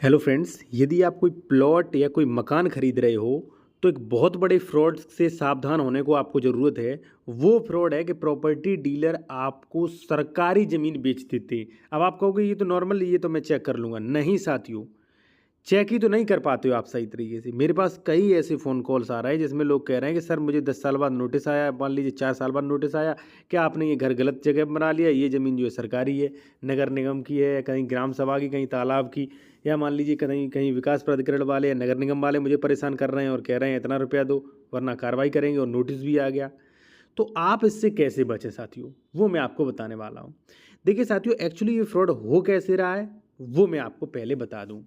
Hello friends, यदि आप कोई प्लॉट या कोई मकान खरीद रहे हो तो एक बहुत बड़े फ्रॉड से सावधान होने को आपको ज़रूरत है। वो फ्रॉड है कि प्रॉपर्टी डीलर आपको सरकारी ज़मीन बेच देते हैं। अब आप कहोगे ये तो नॉर्मल, ये तो मैं चेक कर लूँगा। नहीं साथियों, चेक ही तो नहीं कर पाते हो आप सही तरीके से। मेरे पास कई ऐसे फ़ोन कॉल्स आ रहे हैं जिसमें लोग कह रहे हैं कि सर मुझे 10 साल बाद नोटिस आया, मान लीजिए 4 साल बाद नोटिस आया कि आपने ये घर गलत जगह पे बना लिया, ये ज़मीन जो है सरकारी है, नगर निगम की है, कहीं ग्राम सभा की, कहीं तालाब की, या मान लीजिए कहीं कहीं विकास प्राधिकरण वाले या नगर निगम वाले मुझे परेशान कर रहे हैं और कह रहे हैं इतना रुपया दो वरना कार्रवाई करेंगे, और नोटिस भी आ गया। तो आप इससे कैसे बचें साथियों, वो मैं आपको बताने वाला हूँ। देखिए साथियों, एक्चुअली ये फ्रॉड हो कैसे रहा है वो मैं आपको पहले बता दूँ।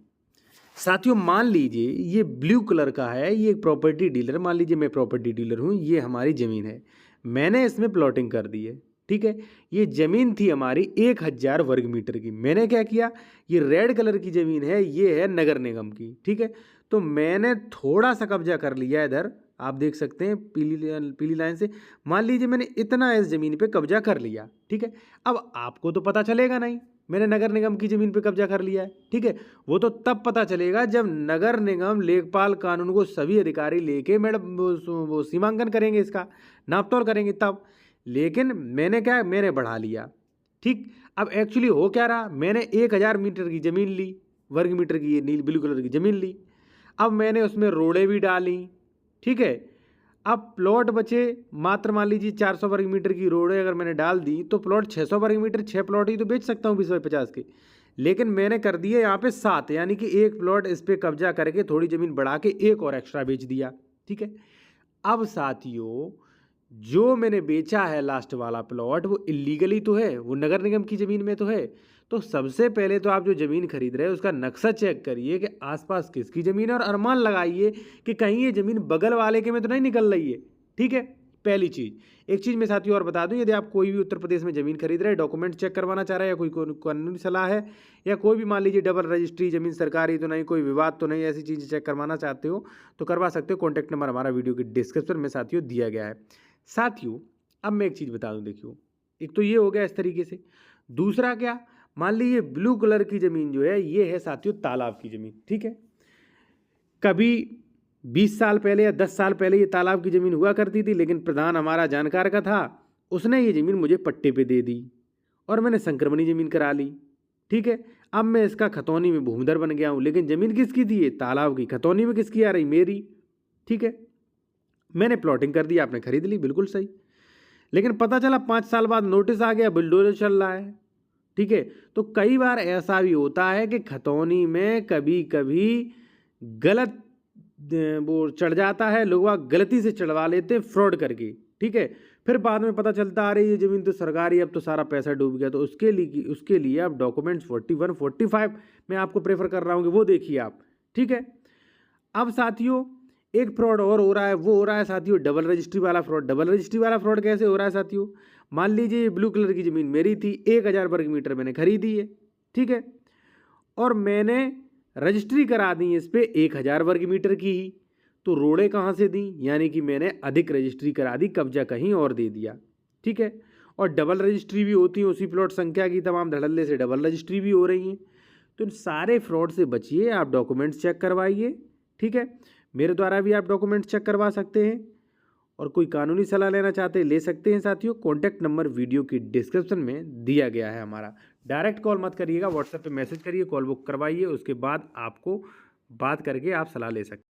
साथियों, मान लीजिए ये ब्लू कलर का है, ये एक प्रॉपर्टी डीलर, मान लीजिए मैं प्रॉपर्टी डीलर हूँ, ये हमारी ज़मीन है, मैंने इसमें प्लॉटिंग कर दी है। ठीक है, ये ज़मीन थी हमारी 1000 वर्ग मीटर की। मैंने क्या किया, ये रेड कलर की ज़मीन है, ये है नगर निगम की। ठीक है, तो मैंने थोड़ा सा कब्जा कर लिया इधर, आप देख सकते हैं पीली लाइन से। मान लीजिए मैंने इतना इस ज़मीन पे कब्जा कर लिया। ठीक है, अब आपको तो पता चलेगा नहीं मैंने नगर निगम की ज़मीन पे कब्जा कर लिया है। ठीक है, वो तो तब पता चलेगा जब नगर निगम लेखपाल कानून को सभी अधिकारी लेके मैडम वो सीमांकन करेंगे, इसका नापतोल करेंगे तब। लेकिन मैंने क्या, मैंने बढ़ा लिया। ठीक, अब एक्चुअली हो क्या रहा, मैंने 1000 मीटर की ज़मीन ली, वर्ग मीटर की, ये नील ब्लू कलर की ज़मीन ली। अब मैंने उसमें रोडें भी डाली। ठीक है, अब प्लॉट बचे मात्र, मान लीजिए 400 वर्ग मीटर की रोड है, अगर मैंने डाल दी तो प्लॉट 600 वर्ग मीटर, 6 प्लॉट ही तो बेच सकता हूँ 20/50 के। लेकिन मैंने कर दिए यहाँ पे 7, यानी कि एक प्लॉट इस पे कब्जा करके थोड़ी ज़मीन बढ़ा के एक और एक्स्ट्रा बेच दिया। ठीक है, अब साथियों जो मैंने बेचा है लास्ट वाला प्लॉट, वो इलीगली तो है, वो नगर निगम की ज़मीन में तो है। तो सबसे पहले तो आप जो ज़मीन खरीद रहे हैं उसका नक्शा चेक करिए कि आसपास किसकी ज़मीन है, और अनुमान लगाइए कि कहीं ये ज़मीन बगल वाले के में तो नहीं निकल रही है। ठीक है, पहली चीज़। एक चीज़ मैं साथियों और बता दूं, यदि आप कोई भी उत्तर प्रदेश में ज़मीन खरीद रहे हैं, डॉक्यूमेंट चेक करवाना चाह रहे हैं, या कोई कानूनी सलाह है, या कोई भी मान लीजिए डबल रजिस्ट्री, ज़मीन सरकारी तो नहीं, कोई विवाद तो नहीं, ऐसी चीज़ें चेक करवाना चाहते हो तो करवा सकते हो। कॉन्टैक्ट नंबर हमारा वीडियो के डिस्क्रिप्शन में साथियों दिया गया है। साथियों, अब मैं एक चीज़ बता दूं, देखियो, एक तो ये हो गया इस तरीके से। दूसरा क्या, मान लीजिए ब्लू कलर की ज़मीन जो है, ये है साथियों तालाब की ज़मीन। ठीक है, कभी 20 साल पहले या 10 साल पहले ये तालाब की ज़मीन हुआ करती थी, लेकिन प्रधान हमारा जानकार का था, उसने ये ज़मीन मुझे पट्टे पे दे दी और मैंने संक्रमणी ज़मीन करा ली। ठीक है, अब मैं इसका खतौनी में भूमिधर बन गया हूँ, लेकिन ज़मीन किसकी थी, ये तालाब की। खतौनी में किसकी आ रही, मेरी। ठीक है, मैंने प्लॉटिंग कर दी, आपने खरीद ली, बिल्कुल सही। लेकिन पता चला 5 साल बाद नोटिस आ गया, बुलडोजर चल रहा है। ठीक है, तो कई बार ऐसा भी होता है कि खतौनी में कभी कभी गलत वो चढ़ जाता है, लोग वहाँ गलती से चढ़वा लेते हैं फ्रॉड करके। ठीक है, फिर बाद में पता चलता अरे ये ज़मीन तो सरकारी, अब तो सारा पैसा डूब गया। तो उसके लिए आप डॉक्यूमेंट्स 41 45 मैं आपको प्रेफर कर रहा हूँ कि वो देखिए आप। ठीक है, अब साथियों एक फ्रॉड और हो रहा है, वो हो रहा है साथियों डबल रजिस्ट्री वाला फ्रॉड। डबल रजिस्ट्री वाला फ्रॉड कैसे हो रहा है साथियों, मान लीजिए ब्लू कलर की ज़मीन मेरी थी, 1000 वर्ग मीटर मैंने खरीदी है। ठीक है, और मैंने रजिस्ट्री करा दी इस पे 1000 वर्ग मीटर की ही। तो रोड़े कहाँ से दी, यानी कि मैंने अधिक रजिस्ट्री करा दी, कब्जा कहीं और दे दिया। ठीक है, और डबल रजिस्ट्री भी होती है उसी प्लॉट संख्या की, तमाम धड़ल्ले से डबल रजिस्ट्री भी हो रही हैं। तो इन सारे फ्रॉड से बचिए, आप डॉक्यूमेंट्स चेक करवाइए। ठीक है, मेरे द्वारा भी आप डॉक्यूमेंट्स चेक करवा सकते हैं, और कोई कानूनी सलाह लेना चाहते हैं ले सकते हैं साथियों। कॉन्टैक्ट नंबर वीडियो की डिस्क्रिप्शन में दिया गया है हमारा। डायरेक्ट कॉल मत करिएगा, व्हाट्सएप पे मैसेज करिए, कॉल बुक करवाइए, उसके बाद आपको बात करके आप सलाह ले सकते हैं।